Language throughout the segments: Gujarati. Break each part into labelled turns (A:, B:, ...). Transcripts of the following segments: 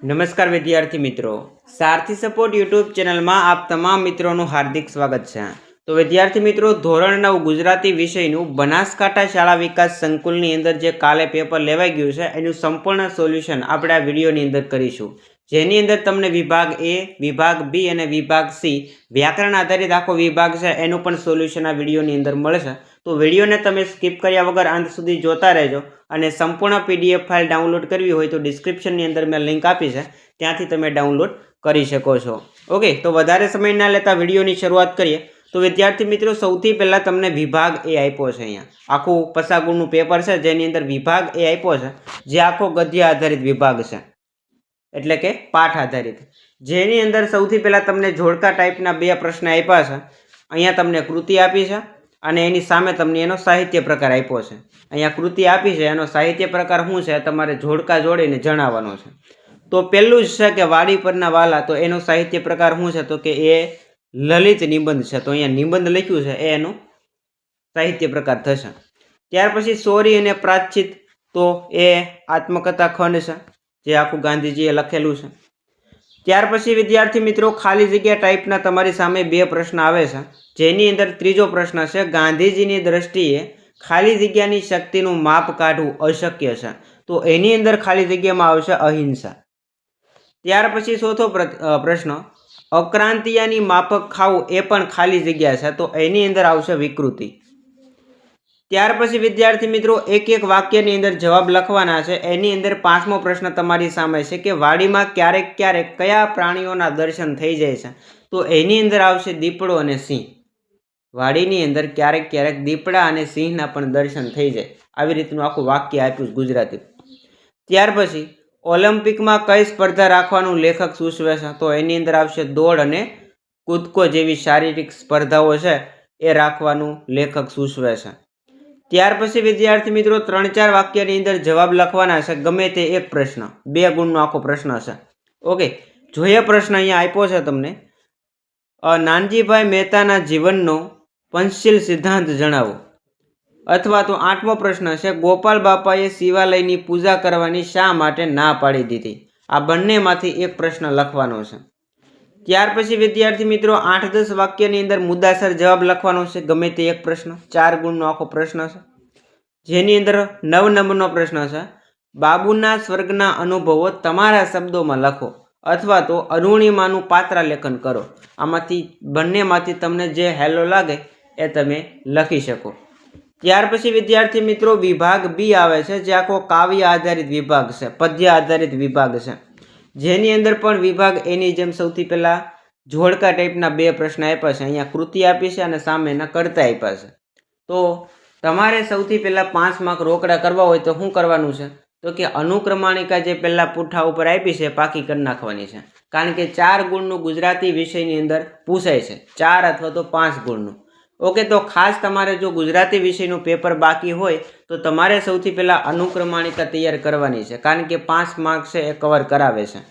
A: નમસ્કાર વિદ્યાર્થી મિત્રો, સારથી સપોર્ટ યુટ્યુબ ચેનલમાં આપ તમામ મિત્રોનું હાર્દિક સ્વાગત છે। તો વિદ્યાર્થી મિત્રો, ધોરણ 9 ગુજરાતી વિષયનું બનાસકાંઠા શાળા વિકાસ સંકુલની અંદર જે કાલે પેપર લેવાઈ ગયું છે એનું સંપૂર્ણ સોલ્યુશન આપણે આ વિડીયોની અંદર કરીશું, જેની અંદર તમને વિભાગ એ, વિભાગ બી અને વિભાગ સી વ્યાકરણ આધારિત આખો વિભાગ છે એનું પણ સોલ્યુશન આ વિડીયોની અંદર મળશે। તો વિડીયોને તમે સ્કીપ કર્યા વગર અંત સુધી જોતા રહેજો અને સંપૂર્ણ પીડીએફ ફાઇલ ડાઉનલોડ કરવી હોય તો ડિસ્ક્રિપ્શનની અંદર મેં લિંક આપી છે, ત્યાંથી તમે ડાઉનલોડ કરી શકો છો। ઓકે, તો વધારે સમય ના લેતા વિડીયોની શરૂઆત કરીએ। તો વિદ્યાર્થી મિત્રો, સૌથી પહેલાં તમને વિભાગ એ આપ્યો છે, અહીંયા આખું 50 ગુણનું પેપર છે જેની અંદર વિભાગ એ આપ્યો છે, જે આખો ગદ્ય આધારિત વિભાગ છે, એટલે કે પાઠ આધારિત, જેની અંદર સૌથી પહેલાં તમને જોડકા ટાઈપના 2 પ્રશ્ન આપ્યા છે। અહીંયા તમને કૃતિ આપી છે અને એની સામે તમને એનો સાહિત્ય પ્રકાર આપ્યો છે। અહીંયા કૃતિ આપી છે, એનો સાહિત્ય પ્રકાર શું છે તમારે જોડકા જોડીને જણાવવાનો છે। તો પહેલું જ છે કે વાડી પરના વાલા, તો એનો સાહિત્ય પ્રકાર શું છે તો કે એ લલિત નિબંધ છે, તો અહીંયા નિબંધ લખ્યું છે એ એનો સાહિત્ય પ્રકાર થશે। ત્યાર પછી સોરી અને પ્રાયશ્ચિત, તો એ આત્મકથા ખંડ છે જે આખું ગાંધીજીએ લખેલું છે। ત્યાર પછી વિદ્યાર્થી મિત્રો, ખાલી જગ્યા ટાઈપના તમારી સામે 2 પ્રશ્ન આવે છે, જેની અંદર ત્રીજો પ્રશ્ન છે ગાંધીજીની દ્રષ્ટિએ ખાલી જગ્યાની શક્તિનું માપ કાઢવું અશક્ય છે, તો એની અંદર ખાલી જગ્યામાં આવશે અહિંસા। ત્યાર પછી ચોથો પ્રશ્ન અક્રાંતિયાની માફક ખાવું એ પણ ખાલી જગ્યા છે, તો એની અંદર આવશે વિકૃતિ। ત્યાર પછી વિદ્યાર્થી મિત્રો, એક વાક્યની અંદર જવાબ લખવાના છે। એની અંદર 5મો પ્રશ્ન તમારી સામે છે કે વાડીમાં ક્યારેક ક્યારેક કયા પ્રાણીઓના દર્શન થઈ જાય છે, તો એની અંદર આવશે દીપડો અને સિંહ। વાડીની અંદર ક્યારેક ક્યારેક દીપડા અને સિંહના પણ દર્શન થઈ જાય, આવી રીતનું આખું વાક્ય આપ્યું ગુજરાતી। ત્યાર પછી ઓલિમ્પિકમાં કઈ સ્પર્ધા રાખવાનું લેખક સૂચવે છે, તો એની અંદર આવશે દોડ અને કૂદકો જેવી શારીરિક સ્પર્ધાઓ છે એ રાખવાનું લેખક સૂચવે છે। ત્યાર પછી વિદ્યાર્થી મિત્રો, 3-4 વાક્યની અંદર જવાબ લખવાના છે, ગમે તે એક પ્રશ્ન, 2 ગુણનો આખો પ્રશ્ન છે। ઓકે, જોઈએ પ્રશ્ન અહીંયા આપ્યો છે તમને, નાનજીભાઈ મહેતાના જીવનનો પંચશીલ સિદ્ધાંત જણાવો, અથવા તો 8મો પ્રશ્ન છે ગોપાલ બાપાએ શિવાલયની પૂજા કરવાની શા માટે ના પાડી દીધી। આ બંનેમાંથી એક પ્રશ્ન લખવાનો છે। ત્યાર પછી વિદ્યાર્થી મિત્રો, 8-10 વાક્યની અંદર મુદ્દાસર જવાબ લખવાનો છે, ગમે તે એક પ્રશ્ન, 4 ગુણનો આખો પ્રશ્ન છે, જેની અંદર 9 નંબરનો પ્રશ્ન છે બાબુના સ્વર્ગના અનુભવો તમારા શબ્દોમાં લખો, અથવા તો અરુણિમાનું પાત્ર લેખન કરો। આમાંથી બંનેમાંથી તમને જે હેલો લાગે એ તમે લખી શકો। ત્યાર પછી વિદ્યાર્થી મિત્રો, વિભાગ બી આવે છે, જે આખો કાવ્ય આધારિત વિભાગ છે, પદ્ય આધારિત વિભાગ છે, જેની અંદર પણ વિભાગ એની જેમ સૌથી પહેલાં જોડકા ટાઈપના 2 પ્રશ્ન આપ્યા છે। અહીંયા કૃતિ આપી છે અને સામેના કર્તા આપ્યા છે। તો તમારે સૌથી પહેલાં 5 માર્ક રોકડા કરવા હોય તો શું કરવાનું છે તો કે અનુક્રમાણિકા જે પહેલાં પુઠ્ઠા ઉપર આપી છે પાકી કરી નાખવાની છે, કારણ કે 4 ગુણનું ગુજરાતી વિષયની અંદર પૂછાય છે, 4 અથવા તો 5 ગુણનું। ઓકે, તો ખાસ તમારે જો ગુજરાતી વિષયનું પેપર બાકી હોય તો તમારે સૌથી પહેલાં અનુક્રમાણિકા તૈયાર કરવાની છે, કારણ કે 5 માર્ક છે એ કવર કરાવે છે,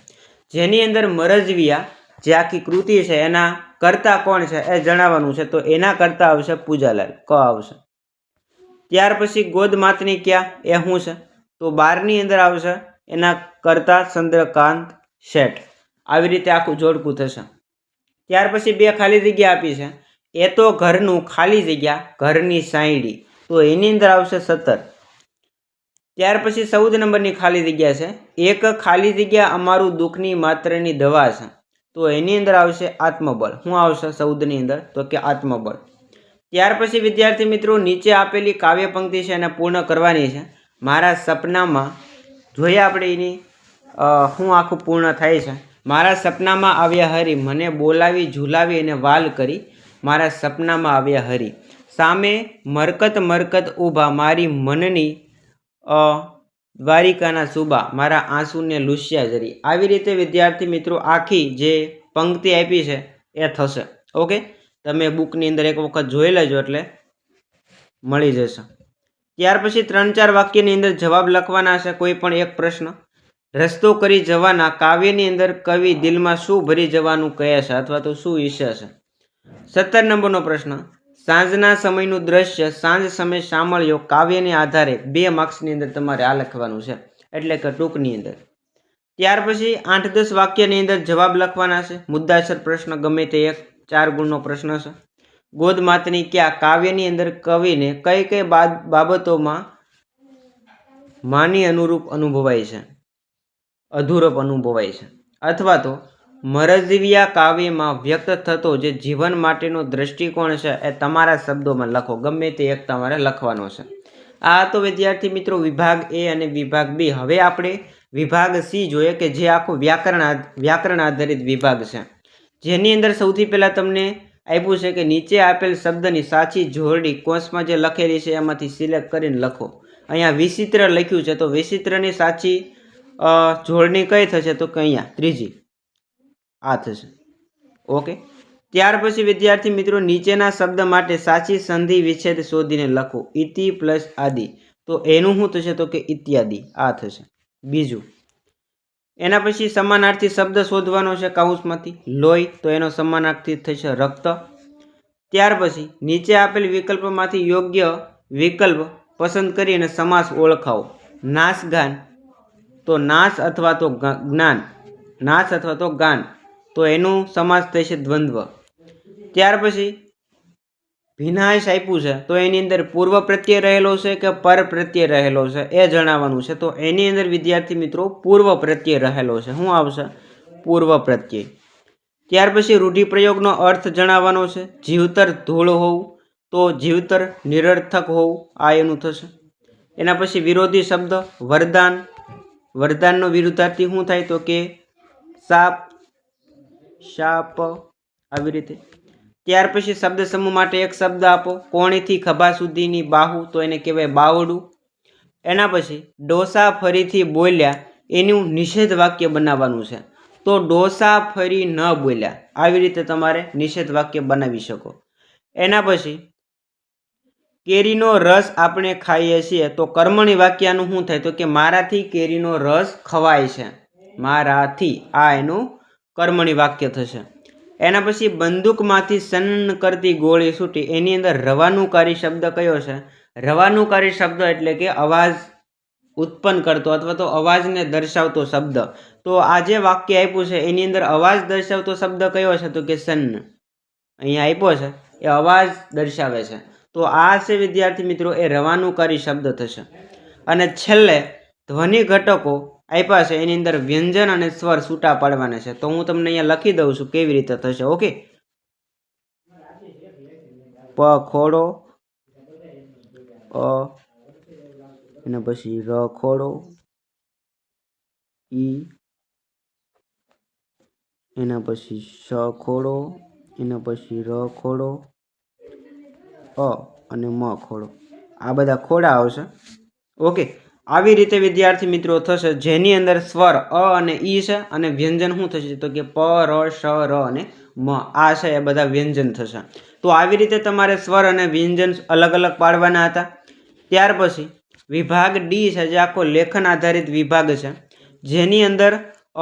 A: જેની અંદર મરજવિયા જે આખી કૃતિ છે એના કર્તા કોણ છે એ જણાવવાનું છે, તો એના કર્તા આવશે પૂજાલાલ, ક આવશે। ત્યાર પછી ગોદ માતની ક્યાં એ શું છે, તો 12ની અંદર આવશે એના કર્તા ચંદ્રકાંત શેઠ, આવી રીતે આખું જોડકું થશે। ત્યાર પછી 2 ખાલી જગ્યા આપી છે, એ તો ઘરનું ખાલી જગ્યા ઘરની સાયડી, તો એની અંદર આવશે 17। ત્યાર પછી 14 નંબરની ખાલી જગ્યા છે, એક ખાલી જગ્યા અમારું દુઃખની માત્રની દવા છે, તો એની અંદર આવશે આત્મબળ। શું આવશે 14ની અંદર તો કે આત્મબળ। ત્યાર પછી વિદ્યાર્થી મિત્રો, નીચે આપેલી કાવ્ય પંક્તિ છે એને પૂર્ણ કરવાની છે। મારા સપનામાં, જોઈએ આપણે એની શું આખું પૂર્ણ થાય છે, મારા સપનામાં આવ્યા હરી, મને બોલાવી ઝુલાવી અને વાલ કરી, મારા સપનામાં આવ્યા હરી, સામે મરકત મરકત ઊભા, મારી મનની દ્વારિકાના સુબા, મારા આંસુને લૂસ્યા જરી। આવી રીતે વિદ્યાર્થી મિત્રો આખી જે પંક્તિ આપી છે એ થશે। ઓકે, તમે બુકની અંદર એક વખત જોઈ લેજો એટલે મળી જશે। ત્યાર પછી 3-4 વાક્યની અંદર જવાબ લખવાના છે, કોઈ પણ એક પ્રશ્ન। રસ્તો કરી જવાના કાવ્યની અંદર કવિ દિલમાં શું ભરી જવાનું કહે છે, અથવા તો શું ઈચ્છે છે। 17 નંબરનો પ્રશ્ન, સાંજના સમયનું દ્રશ્ય, સાંજ સમય સાંભળ્યો, કાવ્યને આધારે 2 માર્ક્સની અંદર તમારે આ લખવાનું છે, એટલે કે ટૂંકની અંદર। ત્યાર પછી 8-10 વાક્યની અંદર જવાબ લખવાના છે. મુદ્દાસર પ્રશ્ન ગમે તે એક, 4 ગુણનો પ્રશ્ન છે. ગોદમાતની ક્યાં કાવ્યની અંદર કવિને કઈ કઈ બાબતોમાં માની અનુરૂપ અનુભવાય છે, અધૂરપ અનુભવાય છે, અથવા તો મરજીવિયા કાવ્યમાં વ્યક્ત થતો જે જીવન માટેનો દ્રષ્ટિકોણ છે એ તમારા શબ્દોમાં લખો. ગમે તે એક તમારે લખવાનો છે. આ તો વિદ્યાર્થી મિત્રો વિભાગ એ અને વિભાગ બી. હવે આપણે વિભાગ સી જોઈએ કે જે આખો વ્યાકરણ આધારિત વિભાગ છે, જેની અંદર સૌથી પહેલાં તમને આપ્યું છે કે નીચે આપેલ શબ્દની સાચી જોડણી કોષમાં જે લખેલી છે એમાંથી સિલેક્ટ કરીને લખો. અહીંયા વિચિત્ર લખ્યું છે તો વિચિત્રની સાચી જોડણી કઈ થશે તો કે અહીંયા ત્રીજી આ થશે. ઓકે. ત્યાર પછી વિદ્યાર્થી મિત્રો નીચેના શબ્દ માટે સાચી સંધિ વિચ્છેદ શોધીને લખો. ઇતિ પ્લસ આદિ તો એનું શું થશે તો કે ઇત્યાદિ આ થશે. બીજું એના પછી સમાનાર્થી શબ્દ શોધવાનો છે કાઉન્સમાંથી. લોહી તો એનો સમાનાર્થી થશે રક્ત. ત્યાર પછી નીચે આપેલ વિકલ્પમાંથી યોગ્ય વિકલ્પ પસંદ કરીને સમાસ ઓળખાવો. નાશગાન તો નાશ અથવા તો જ્ઞાન, નાશ અથવા તો ગાન તો એનું સમાસ થશે દ્વંદ્વ. ત્યાર પછી ભિન્નાશ આપ્યું છે તો એની અંદર પૂર્વ પ્રત્યય રહેલો છે કે પર પ્રત્યય રહેલો છે એ જણાવવાનું છે. તો એની અંદર વિદ્યાર્થી મિત્રો પૂર્વ પ્રત્યય રહેલો છે. શું આવશે? પૂર્વ પ્રત્યય. ત્યાર પછી રૂઢિપ્રયોગનો અર્થ જણાવવાનો છે. જીવતર ધૂળ હોવું તો જીવતર નિરર્થક હોવું આ એનું થશે. એના પછી વિરોધી શબ્દ વરદાન, વરદાનનો વિરુદ્ધાર્થી શું થાય તો કે શાપ, શાપ આવી રીતે. ત્યાર પછી શબ્દ સમૂહ માટે એક શબ્દ આપો. કોણીથી ખભા સુધીની બાહુ તો એને કહેવાય બાવડું. એના પછી ડોસા ફરીથી બોલ્યા એનું નિષેધ વાક્ય બનાવવાનું છે. તો ડોસા ફરી ન બોલ્યા આવી રીતે તમારે નિષેધ વાક્ય બનાવી શકો. એના પછી કેરીનો રસ આપણે ખાઈએ છીએ તો કર્મણી વાક્યનું શું થાય તો કે મારાથી કેરીનો રસ ખવાય છે. મારાથી આ એનું કર્મણી વાક્ય થશે. એના પછી બંદૂકમાંથી સન્ન કરતી ગોળી છૂટી એની અંદર રવાનુકારી શબ્દ કયો છે? રવાનુકારી શબ્દ એટલે કે અવાજ ઉત્પન્ન કરતો અથવા તો અવાજને દર્શાવતો શબ્દ. તો આ જે વાક્ય આપ્યું છે એની અંદર અવાજ દર્શાવતો શબ્દ કયો છે તો કે સન્ન. અહીંયા આપ્યો છે એ અવાજ દર્શાવે છે. તો આ છે વિદ્યાર્થી મિત્રો એ રવાનુકારી શબ્દ થશે. અને છેલ્લે ધ્વનિ ઘટકો આપ્યા છે એની અંદર વ્યંજન અને સ્વર છૂટા પાડવાના છે. તો હું તમને અહીંયા લખી દઉં છું કેવી રીતે થશે. ઓકે. પ ખોડો, એના પછી ર ખોડો, ઈ, એના પછી શ ખોડો, એના પછી ર ખોડો, અને મ ખોડો. આ બધા ખોડા આવશે. ઓકે. આવી રીતે વિદ્યાર્થી મિત્રો થશે જેની અંદર સ્વર અ અને ઈ છે અને વ્યંજન શું થશે તો કે પ, ર, શ, ર અને મ આ છે એ બધા વ્યંજન થશે. તો આવી રીતે તમારે સ્વર અને વ્યંજન અલગ અલગ પાડવાના હતા. ત્યાર પછી વિભાગ ડી છે જે આખો લેખન આધારિત વિભાગ છે જેની અંદર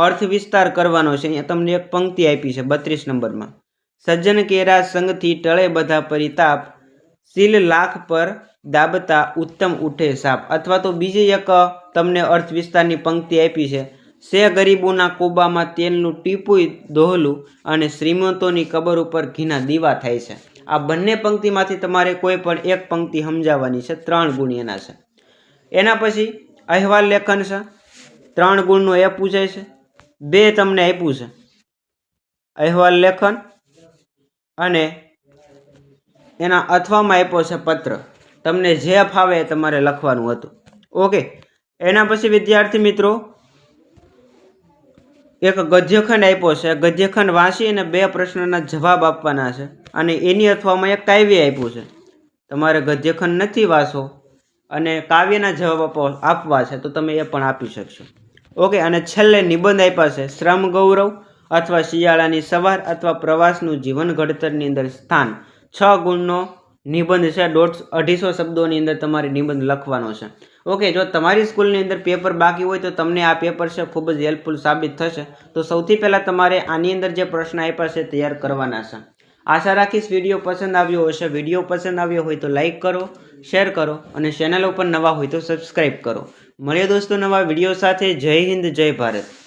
A: અર્થ વિસ્તાર કરવાનો છે. અહીંયા તમને એક પંક્તિ આપી છે 32 નંબરમાં. સજ્જન કેરા સંગથી ટળે બધા પરિતાપ, શીલ લાખ પર દાબતા ઉત્તમ ઉઠે સાપ. અથવા તો બીજી એક તમને અર્થ વિસ્તારની પંક્તિ આપી છે. સે ગરીબોના કોબામાં તેલનું ટીપું દોહલું અને શ્રીમંતોની કબર ઉપર ઘીના દીવા થાય છે. આ બંને પંક્તિમાંથી તમારે કોઈ પણ એક પંક્તિ સમજાવવાની છે. 3 ગુણ એના છે. એના પછી અહેવાલ લેખન છે. 3 ગુણનું એ પૂછાય છે. 2 તમને આપ્યું છે અહેવાલ લેખન અને એના અથવામાં આપ્યો છે પત્ર. તમને જે ફાવે એ તમારે લખવાનું હતું. ઓકે. એના પછી વિદ્યાર્થી મિત્રો એક ગદ્યખંડ આપ્યો છે. ગદ્યખંડ વાંચી અને 2 પ્રશ્નના જવાબ આપવાના છે અને એની અથવામાં એક કાવ્ય આપ્યું છે. તમારે ગદ્યખંડ નથી વાંચો અને કાવ્યના જવાબ આપવા છે તો તમે એ પણ આપી શકશો. ઓકે. અને છેલ્લે નિબંધ આપ્યા છે. શ્રમ ગૌરવ અથવા શિયાળાની સવાર અથવા પ્રવાસનું જીવન ઘડતરની અંદર સ્થાન. 6 ગુણનો નિબંધ છે. 250 શબ્દોની અંદર તમારે નિબંધ લખવાનો છે. ઓકે. જો તમારી સ્કૂલની અંદર પેપર બાકી હોય તો તમને આ પેપર છે ખૂબ જ હેલ્પફુલ સાબિત થશે. તો સૌથી પહેલાં તમારે આની અંદર જે પ્રશ્ન આપ્યા છે તૈયાર કરવાના છે. આશા રાખીશ વિડીયો પસંદ આવ્યો હશે. વિડીયો પસંદ આવ્યો હોય તો લાઇક કરો, શેર કરો અને ચેનલ ઉપર નવા હોય તો સબસ્ક્રાઈબ કરો. મળીએ દોસ્તો નવા વિડીયો સાથે. જય હિન્દ, જય ભારત.